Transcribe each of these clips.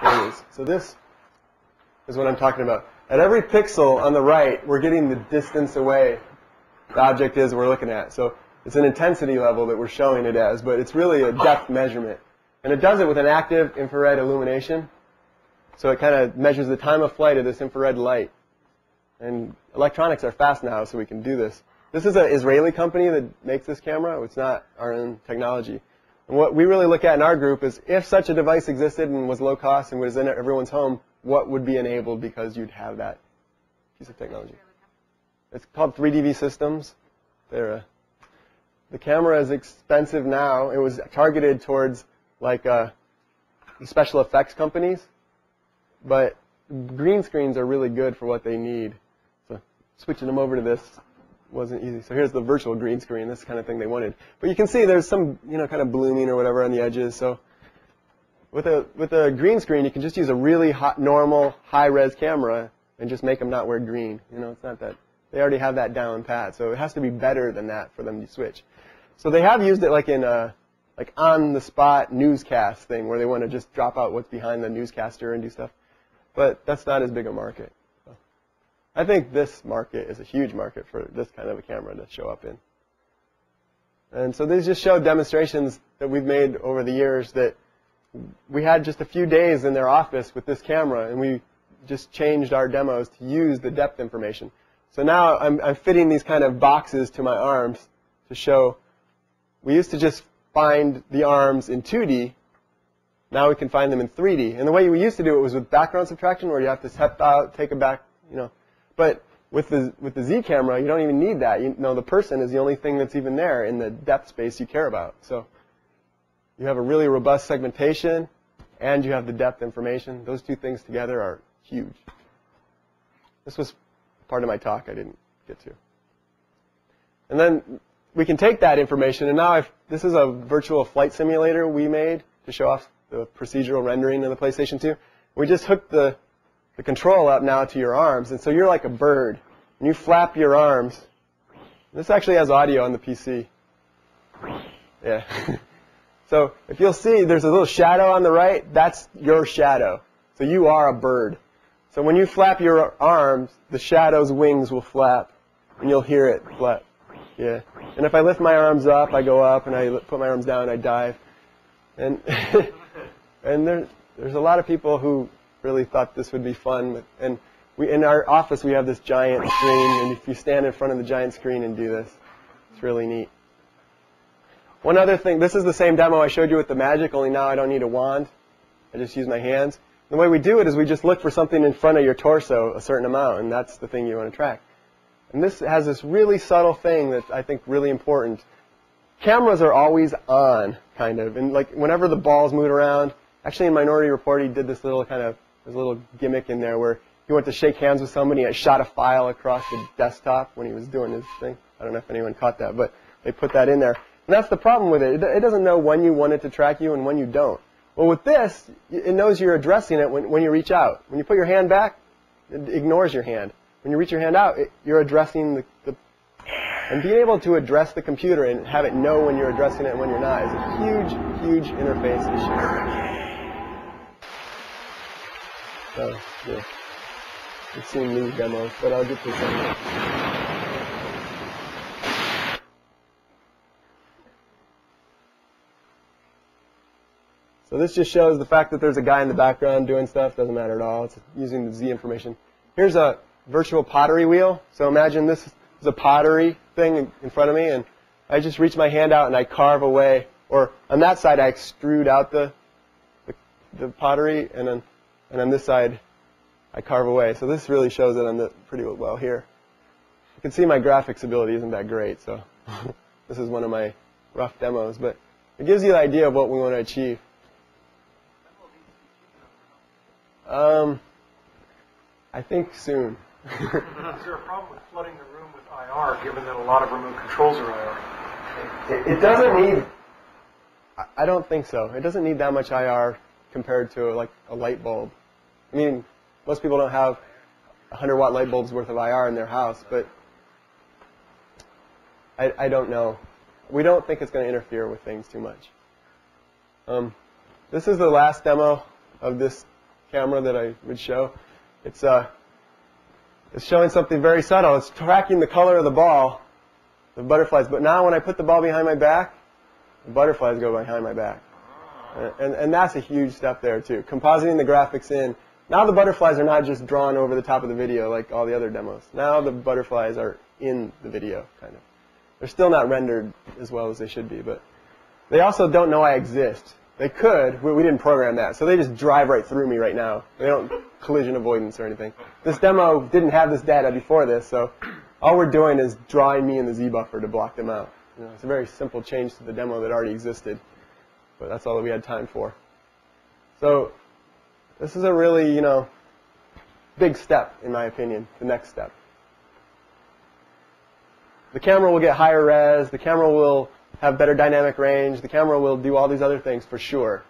is. So this is what I'm talking about. At every pixel on the right, we're getting the distance away the object is we're looking at. So it's an intensity level that we're showing it as, but it's really a depth measurement. And it does it with an active infrared illumination. So it kind of measures the time of flight of this infrared light. And electronics are fast now, so we can do this. This is an Israeli company that makes this camera. It's not our own technology. And what we really look at in our group is if such a device existed and was low cost and was in everyone's home, what would be enabled because you'd have that piece of technology. It's called 3DV Systems. The camera is expensive now. It was targeted towards like special effects companies, but green screens are really good for what they need. So switching them over to this wasn't easy. So here's the virtual green screen, this kind of thing they wanted. But you can see there's some, kind of blooming or whatever on the edges. So with a green screen, you can just use a really normal high-res camera and just make them not wear green. It's not that they already have that down pat. So it has to be better than that for them to switch. So they have used it like in like on-the-spot newscast thing where they want to just drop out what's behind the newscaster and do stuff. But that's not as big a market. So I think this market is a huge market for this kind of a camera to show up in. And so these just show demonstrations that we've made over the years that we had just a few days in their office with this camera, and we just changed our demos to use the depth information. So now I'm fitting these kind of boxes to my arms to show. We used to just find the arms in 2D. Now we can find them in 3D. And the way we used to do it was with background subtraction, where you have to step out, take it back, But with the Z camera, you don't even need that. The person is the only thing that's even there in the depth space you care about. So you have a really robust segmentation, and you have the depth information. Those two things together are huge. This was part of my talk I didn't get to. And then we can take that information, and now this is a virtual flight simulator we made to show off the procedural rendering in the PlayStation 2. We just hooked the control up now to your arms, and so you're like a bird. And you flap your arms. This actually has audio on the PC. Yeah. So if you'll see, there's a little shadow on the right. That's your shadow. So you are a bird. So when you flap your arms, the shadow's wings will flap, and you'll hear it flap. Yeah. And if I lift my arms up, I go up, and I put my arms down, I dive. And and there's a lot of people who really thought this would be fun. And in our office, we have this giant screen, and if you stand in front of the giant screen and do this, it's really neat. One other thing, this is the same demo I showed you with the magic, only now I don't need a wand. I just use my hands. The way we do it is we just look for something in front of your torso a certain amount, and that's the thing you want to track. And this has this really subtle thing that's, I think, really important. Cameras are always on, kind of. And like whenever the balls move around, actually in Minority Report, he did this little gimmick in there where he went to shake hands with somebody and shot a file across the desktop when he was doing his thing. I don't know if anyone caught that, but they put that in there. And that's the problem with it. It doesn't know when you want it to track you and when you don't. Well, with this, it knows you're addressing it when you reach out. When you put your hand back, it ignores your hand. When you reach your hand out, you're addressing and being able to address the computer and have it know when you're addressing it and when you're not is a huge, huge interface issue. So, yeah. We've seen these demos, but I'll get to some. So this just shows the fact that there's a guy in the background doing stuff. Doesn't matter at all. It's using the Z information. Here's a virtual pottery wheel. So imagine this is a pottery thing in front of me, and I just reach my hand out and I carve away. Or on that side, I extrude out the pottery, and on this side, I carve away. So this really shows it on the pretty well here. You can see my graphics ability isn't that great, so this is one of my rough demos. But it gives you the idea of what we want to achieve. I think soon. Is there a problem with flooding the room with IR, given that a lot of remote controls are IR? It doesn't need, I don't think so. It doesn't need that much IR compared to like a light bulb. I mean, most people don't have 100-watt light bulbs worth of IR in their house, but I don't know. We don't think it's going to interfere with things too much. This is the last demo of this camera that I would show. It's showing something very subtle. It's tracking the color of the ball, the butterflies. But now when I put the ball behind my back, the butterflies go behind my back. And that's a huge step there, too. Compositing the graphics in. Now the butterflies are not just drawn over the top of the video like all the other demos. Now the butterflies are in the video, kind of. They're still not rendered as well as they should be, but they also don't know I exist. They could. We didn't program that, so they just drive right through me right now. They don't collision avoidance or anything. This demo didn't have this data before this, so all we're doing is drawing me in the Z buffer to block them out. It's a very simple change to the demo that already existed, but that's all that we had time for. So this is a really, big step, in my opinion, the next step. The camera will get higher res, the camera will have better dynamic range, the camera will do all these other things for sure.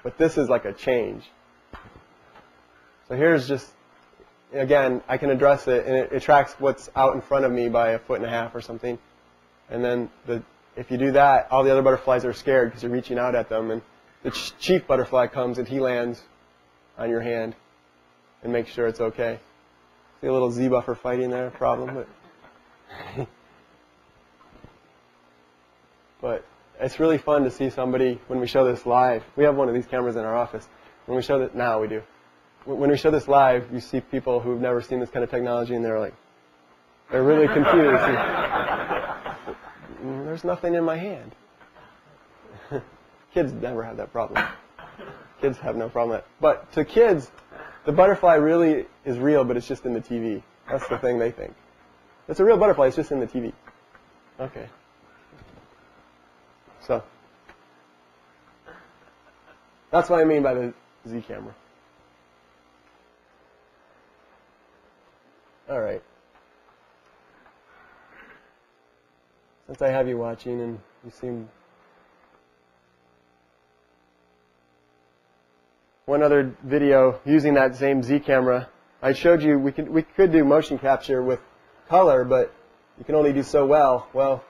But this is like a change. So here's just, again, I can address it, and it tracks what's out in front of me by 1.5 feet or something. And then if you do that, all the other butterflies are scared because you're reaching out at them. And the chief butterfly comes and he lands on your hand and makes sure it's okay. See a little Z buffer fighting there, problem. But it's really fun to see somebody, when we show this live, we have one of these cameras in our office. When we show that, now we do. When we show this live, you see people who've never seen this kind of technology, and they're really confused. There's nothing in my hand. Kids never have that problem. Kids have no problem with that. But to kids, the butterfly really is real, but it's just in the TV. That's the thing they think. It's a real butterfly, it's just in the TV. Okay. So, that's what I mean by the Z camera. All right. Since I have you watching and you seem... One other video using that same Z camera, I showed you we could do motion capture with color, but you can only do so well. Well,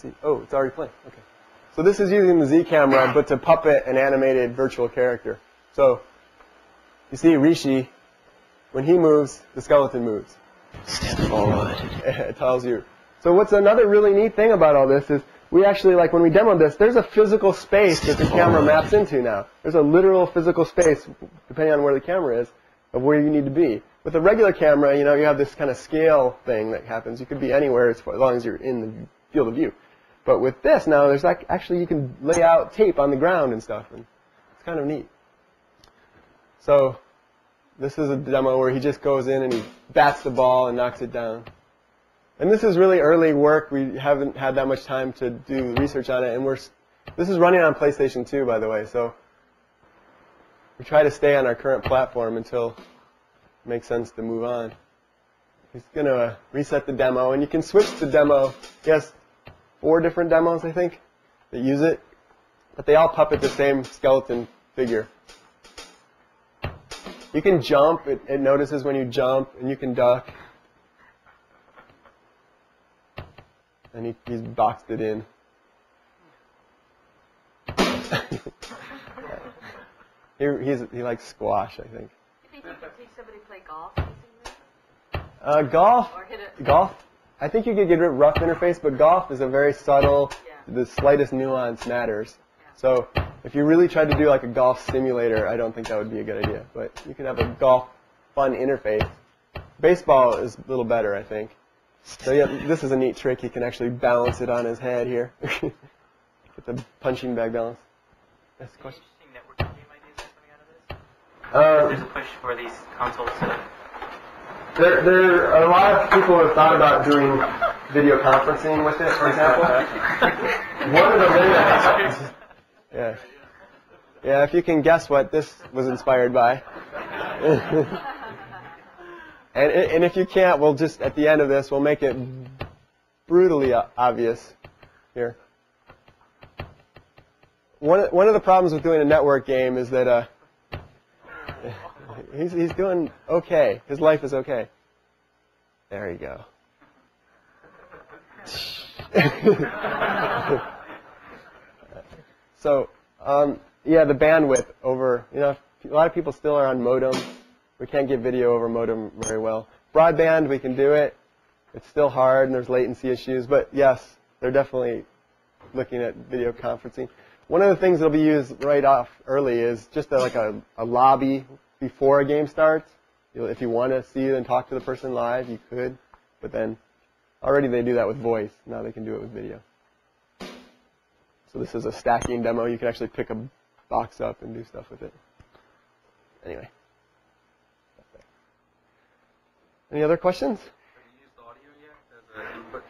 see. Oh, it's already playing. Okay. So this is using the Z camera, but to puppet an animated virtual character. So you see Rishi, when he moves, the skeleton moves. Step forward. It tells you. So what's another really neat thing about all this is we actually, like when we demoed this, there's a physical space that the camera maps into now. There's a literal physical space, depending on where the camera is, of where you need to be. With a regular camera, you have this kind of scale thing that happens. You could be anywhere as long as you're in the field of view. But with this now, there's actually you can lay out tape on the ground and stuff, and it's kind of neat. So this is a demo where he just goes in and he bats the ball and knocks it down. And this is really early work. We haven't had that much time to do research on it, and this is running on PlayStation 2, by the way. So we try to stay on our current platform until it makes sense to move on. He's going to reset the demo, and you can switch the demo. He has 4 different demos, I think, that use it, but they all puppet the same skeleton figure. You can jump. It notices when you jump, and you can duck. And he's boxed it in. He likes squash, I think. Do you think you could teach somebody to play golf using this? Golf. Or hit it? Golf. I think you could get a rough interface, but golf is a very subtle. Yeah. The slightest nuance matters. Yeah. So if you really tried to do like a golf simulator, I don't think that would be a good idea. But you can have a golf fun interface. Baseball is a little better, I think. So yeah, this is a neat trick. He can actually balance it on his head here. Get the punching bag balance. That's the question. Interesting networking game ideas coming out of this? There's a push for these consoles to... There are a lot of people who have thought about doing video conferencing with it, for example. One of the limits... Yeah, if you can guess what this was inspired by. And if you can't, we'll just, at the end of this, we'll make it brutally obvious here. One of the problems with doing a network game is that he's doing okay. His life is okay. There you go. So, yeah, the bandwidth over, a lot of people still are on modem. We can't get video over modem very well. Broadband, we can do it. It's still hard, and there's latency issues. But, yes, they're definitely looking at video conferencing. One of the things that will be used right off early is just like a lobby before a game starts. If you want to see and talk to the person live, you could. But then already they do that with voice. Now they can do it with video. So this is a stacking demo. You can actually pick a box up and do stuff with it. Anyway. Any other questions? Have you used audio yet as an input?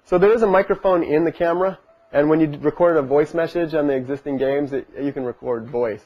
So there is a microphone in the camera, and when you recorded a voice message on the existing games, you can record voice.